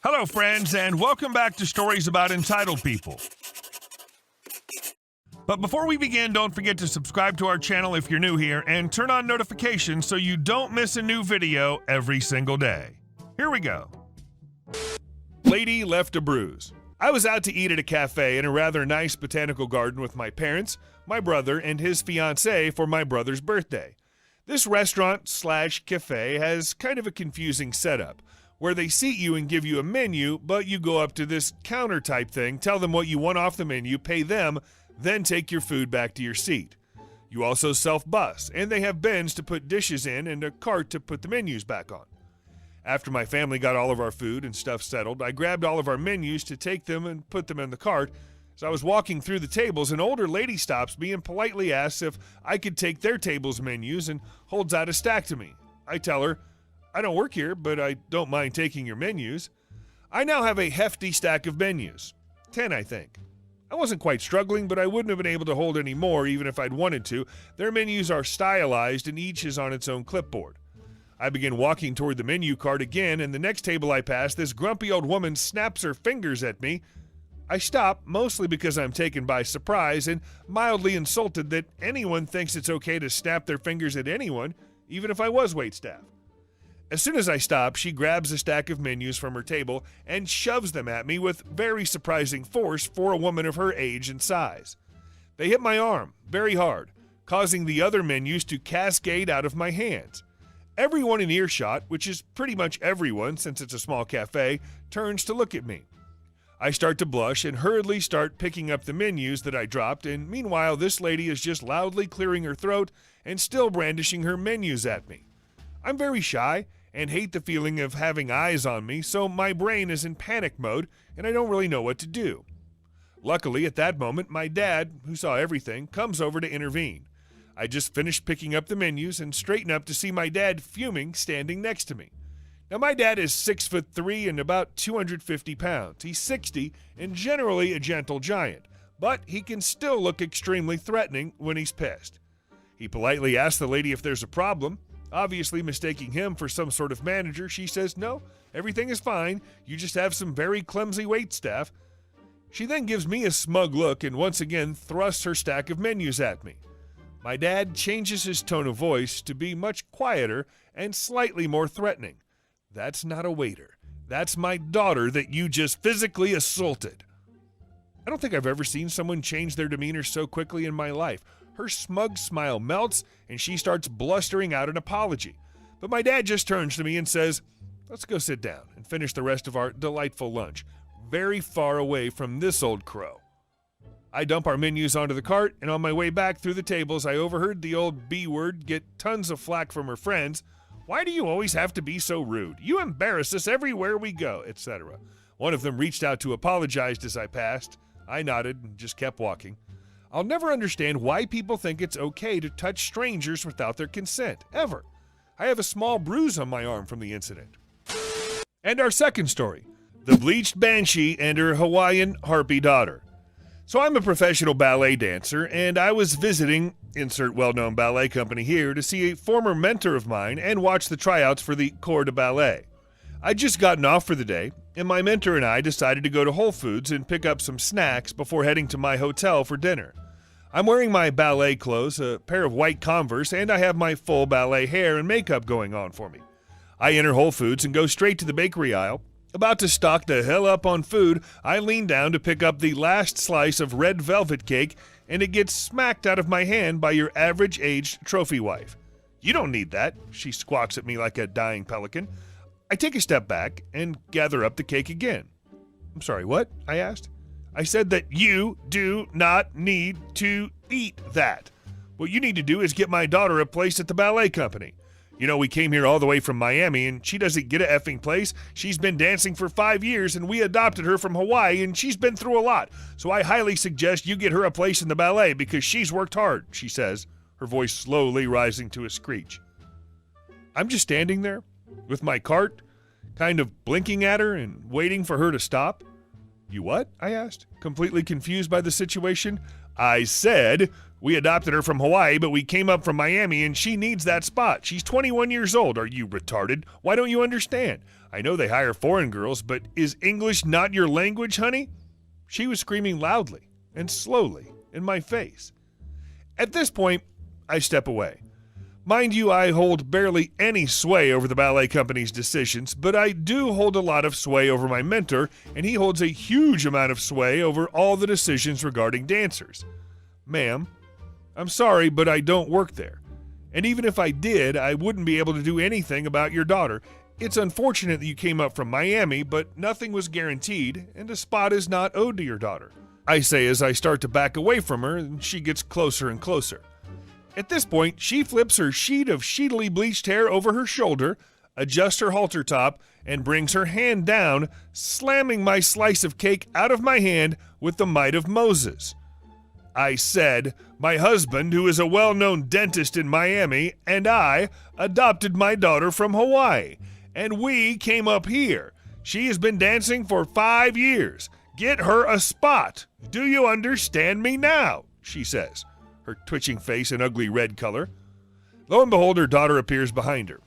Hello, friends, and welcome back to Stories About Entitled People. But before we begin, don't forget to subscribe to our channel if you're new here and turn on notifications so you don't miss a new video every single day. Here we go. Lady left a bruise. I was out to eat at a cafe in a rather nice botanical garden with my parents, my brother, and his fiancée for my brother's birthday. This restaurant/cafe has kind of a confusing setup, where they seat you and give you a menu, but you go up to this counter type thing, tell them what you want off the menu, pay them, then take your food back to your seat. You also self-bus, and they have bins to put dishes in and a cart to put the menus back on. After my family got all of our food and stuff settled, I grabbed all of our menus to take them and put them in the cart. As I was walking through the tables, an older lady stops me and politely asks if I could take their table's menus and holds out a stack to me. I tell her, I don't work here, but I don't mind taking your menus. I now have a hefty stack of menus. 10, I think. I wasn't quite struggling, but I wouldn't have been able to hold any more even if I'd wanted to. Their menus are stylized and each is on its own clipboard. I begin walking toward the menu cart again, and the next table I pass, this grumpy old woman snaps her fingers at me. I stop, mostly because I'm taken by surprise and mildly insulted that anyone thinks it's okay to snap their fingers at anyone, even if I was waitstaff. As soon as I stop, she grabs a stack of menus from her table and shoves them at me with very surprising force for a woman of her age and size. They hit my arm very hard, causing the other menus to cascade out of my hands. Everyone in earshot, which is pretty much everyone since it's a small cafe, turns to look at me. I start to blush and hurriedly start picking up the menus that I dropped, and meanwhile this lady is just loudly clearing her throat and still brandishing her menus at me. I'm very shy and hate the feeling of having eyes on me, so my brain is in panic mode and I don't really know what to do. Luckily, at that moment, my dad, who saw everything, comes over to intervene. I just finished picking up the menus and straighten up to see my dad fuming standing next to me. Now, my dad is 6'3" and about 250 pounds. He's 60 and generally a gentle giant, but he can still look extremely threatening when he's pissed. He politely asks the lady if there's a problem. Obviously mistaking him for some sort of manager, she says, no, everything is fine. You just have some very clumsy waitstaff. She then gives me a smug look and once again thrusts her stack of menus at me. My dad changes his tone of voice to be much quieter and slightly more threatening. That's not a waiter. That's my daughter that you just physically assaulted. I don't think I've ever seen someone change their demeanor so quickly in my life. Her smug smile melts, and she starts blustering out an apology. But my dad just turns to me and says, let's go sit down and finish the rest of our delightful lunch, very far away from this old crow. I dump our menus onto the cart, and on my way back through the tables, I overheard the old B-word get tons of flack from her friends. Why do you always have to be so rude? You embarrass us everywhere we go, etc. One of them reached out to apologize as I passed. I nodded and just kept walking. I'll never understand why people think it's okay to touch strangers without their consent, ever. I have a small bruise on my arm from the incident. And our second story, the bleached banshee and her Hawaiian Harpy daughter. So I'm a professional ballet dancer, and I was visiting, insert well-known ballet company here, to see a former mentor of mine and watch the tryouts for the Corps de Ballet. I'd just gotten off for the day, and my mentor and I decided to go to Whole Foods and pick up some snacks before heading to my hotel for dinner. I'm wearing my ballet clothes, a pair of white Converse, and I have my full ballet hair and makeup going on for me. I enter Whole Foods and go straight to the bakery aisle. About to stock the hell up on food, I lean down to pick up the last slice of red velvet cake, and it gets smacked out of my hand by your average-aged trophy wife. You don't need that, she squawks at me like a dying pelican. I take a step back and gather up the cake again. I'm sorry, what? I asked. I said that you do not need to eat that. What you need to do is get my daughter a place at the ballet company. You know, we came here all the way from Miami, and she doesn't get a effing place. She's been dancing for 5 years, and we adopted her from Hawaii, and she's been through a lot. So I highly suggest you get her a place in the ballet because she's worked hard, she says, her voice slowly rising to a screech. I'm just standing there with my cart, kind of blinking at her and waiting for her to stop. You what? I asked, completely confused by the situation. I said, We adopted her from Hawaii, but we came up from Miami and she needs that spot. She's 21 years old. Are you retarded? Why don't you understand? I know they hire foreign girls, but is English not your language, honey? She was screaming loudly and slowly in my face. At this point, I step away. Mind you, I hold barely any sway over the ballet company's decisions, but I do hold a lot of sway over my mentor, and he holds a huge amount of sway over all the decisions regarding dancers. Ma'am, I'm sorry, but I don't work there. And even if I did, I wouldn't be able to do anything about your daughter. It's unfortunate that you came up from Miami, but nothing was guaranteed, and a spot is not owed to your daughter, I say as I start to back away from her, and she gets closer and closer. At this point, she flips her sheet of sheetily bleached hair over her shoulder, adjusts her halter top, and brings her hand down, slamming my slice of cake out of my hand with the might of Moses. I said, my husband, who is a well-known dentist in Miami, and I adopted my daughter from Hawaii, and we came up here. She has been dancing for 5 years. Get her a spot. Do you understand me now? She says, her twitching face an ugly red color. Lo and behold, her daughter appears behind her.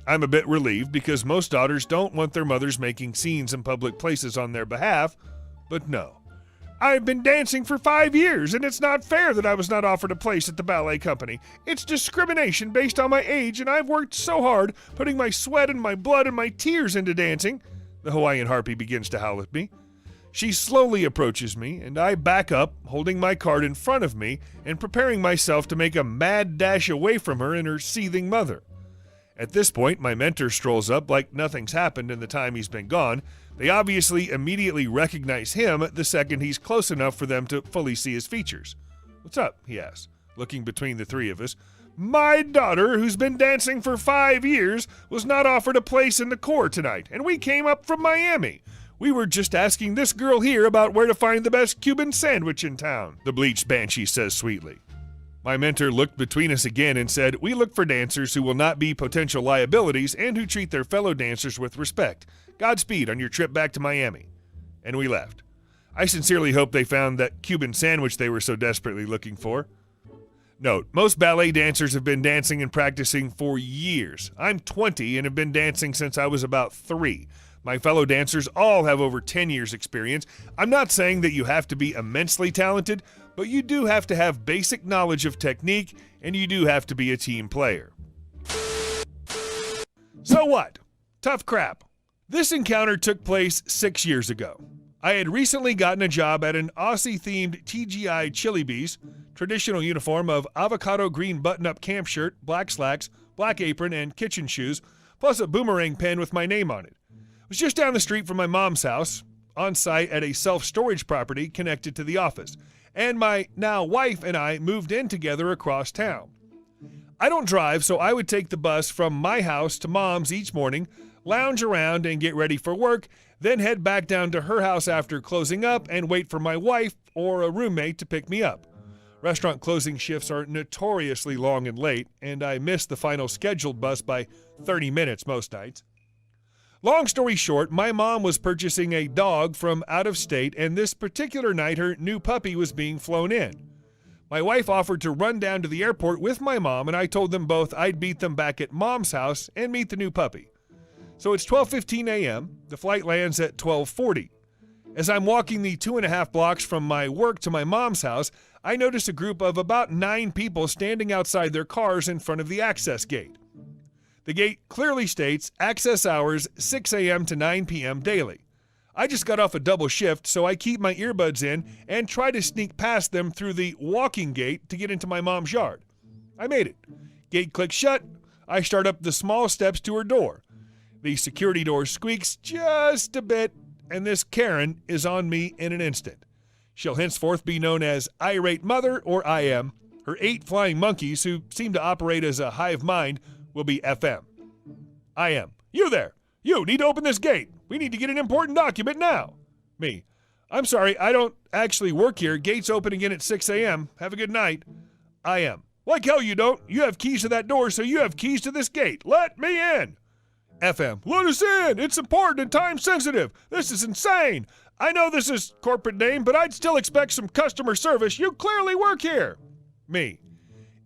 I'm a bit relieved because most daughters don't want their mothers making scenes in public places on their behalf, but no. I've been dancing for 5 years, and it's not fair that I was not offered a place at the ballet company. It's discrimination based on my age, and I've worked so hard, putting my sweat and my blood and my tears into dancing. The Hawaiian Harpy begins to howl at me. She slowly approaches me, and I back up, holding my card in front of me and preparing myself to make a mad dash away from her and her seething mother. At this point, my mentor strolls up like nothing's happened in the time he's been gone. They obviously immediately recognize him the second he's close enough for them to fully see his features. What's up? He asks, looking between the three of us. My daughter, who's been dancing for 5 years, was not offered a place in the corps tonight, and we came up from Miami. We were just asking this girl here about where to find the best Cuban sandwich in town, the bleached banshee says sweetly. My mentor looked between us again and said, we look for dancers who will not be potential liabilities and who treat their fellow dancers with respect. Godspeed on your trip back to Miami. And we left. I sincerely hope they found that Cuban sandwich they were so desperately looking for. Note, most ballet dancers have been dancing and practicing for years. I'm 20 and have been dancing since I was about 3. My fellow dancers all have over 10 years experience. I'm not saying that you have to be immensely talented, but you do have to have basic knowledge of technique, and you do have to be a team player. So what? Tough crap. This encounter took place 6 years ago. I had recently gotten a job at an Aussie-themed TGI Chili Bees, traditional uniform of avocado green button-up camp shirt, black slacks, black apron, and kitchen shoes, plus a boomerang pen with my name on it. It was just down the street from my mom's house, on site at a self-storage property connected to the office, and my now wife and I moved in together across town. I don't drive, so I would take the bus from my house to mom's each morning, lounge around and get ready for work, then head back down to her house after closing up and wait for my wife or a roommate to pick me up. Restaurant closing shifts are notoriously long and late, and I miss the final scheduled bus by 30 minutes most nights. Long story short, my mom was purchasing a dog from out of state, and this particular night her new puppy was being flown in. My wife offered to run down to the airport with my mom, and I told them both I'd meet them back at mom's house and meet the new puppy. So it's 12:15 a.m. The flight lands at 12:40. As I'm walking the 2.5 blocks from my work to my mom's house, I notice a group of about 9 people standing outside their cars in front of the access gate. The gate clearly states access hours 6 a.m. to 9 p.m. daily. I just got off a double shift, so I keep my earbuds in and try to sneak past them through the walking gate to get into my mom's yard. I made it. Gate clicks shut. I start up the small steps to her door. The security door squeaks just a bit, and this Karen is on me in an instant. She'll henceforth be known as Irate Mother, or IM. Her 8 flying monkeys, who seem to operate as a hive mind, will be FM. IM. You there! You need to open this gate! We need to get an important document now! Me. I'm sorry, I don't actually work here. Gates open again at 6 a.m. Have a good night. IM. Like hell you don't. You have keys to that door, so you have keys to this gate. Let me in! FM. Let us in! It's important and time sensitive! This is insane! I know this is corporate name, but I'd still expect some customer service. You clearly work here! Me.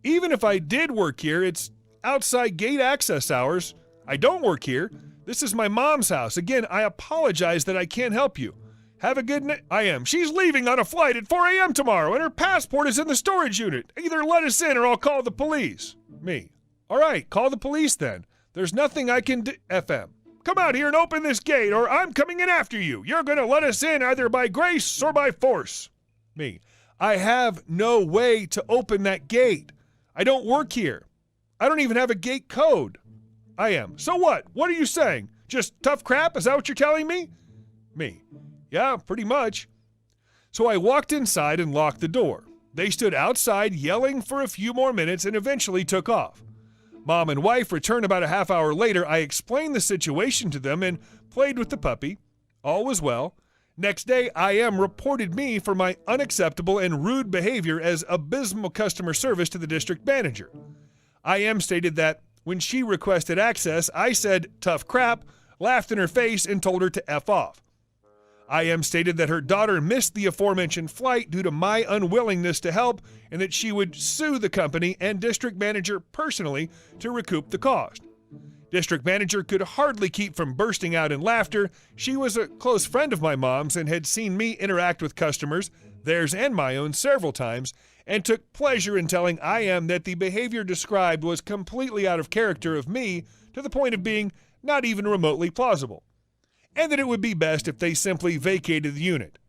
Even if I did work here, it's outside gate access hours. I don't work here. This is my mom's house. Again, I apologize that I can't help you. Have a good night. I am. She's leaving on a flight at 4 a.m. tomorrow, and her passport is in the storage unit. Either let us in or I'll call the police. Me. All right, call the police then. There's nothing I can do. FM. Come out here and open this gate, or I'm coming in after you. You're going to let us in either by grace or by force. Me. I have no way to open that gate. I don't work here. I don't even have a gate code. I am. So what? What are you saying? Just tough crap? Is that what you're telling me? Me. Yeah, pretty much. So I walked inside and locked the door. They stood outside yelling for a few more minutes and eventually took off. Mom and wife returned about a half hour later. I explained the situation to them and played with the puppy. All was well. Next day, IM reported me for my unacceptable and rude behavior as abysmal customer service to the district manager. IM stated that when she requested access, I said, tough crap, laughed in her face, and told her to F off. IM stated that her daughter missed the aforementioned flight due to my unwillingness to help and that she would sue the company and district manager personally to recoup the cost. District manager could hardly keep from bursting out in laughter. She was a close friend of my mom's and had seen me interact with customers, theirs and my own, several times, and took pleasure in telling IM that the behavior described was completely out of character of me to the point of being not even remotely plausible, and that it would be best if they simply vacated the unit.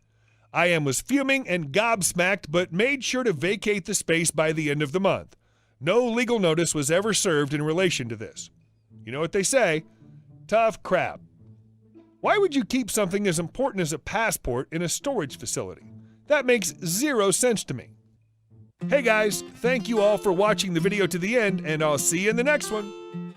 IM was fuming and gobsmacked, but made sure to vacate the space by the end of the month. No legal notice was ever served in relation to this. You know what they say? Tough crap. Why would you keep something as important as a passport in a storage facility? That makes zero sense to me. Hey guys, thank you all for watching the video to the end, and I'll see you in the next one.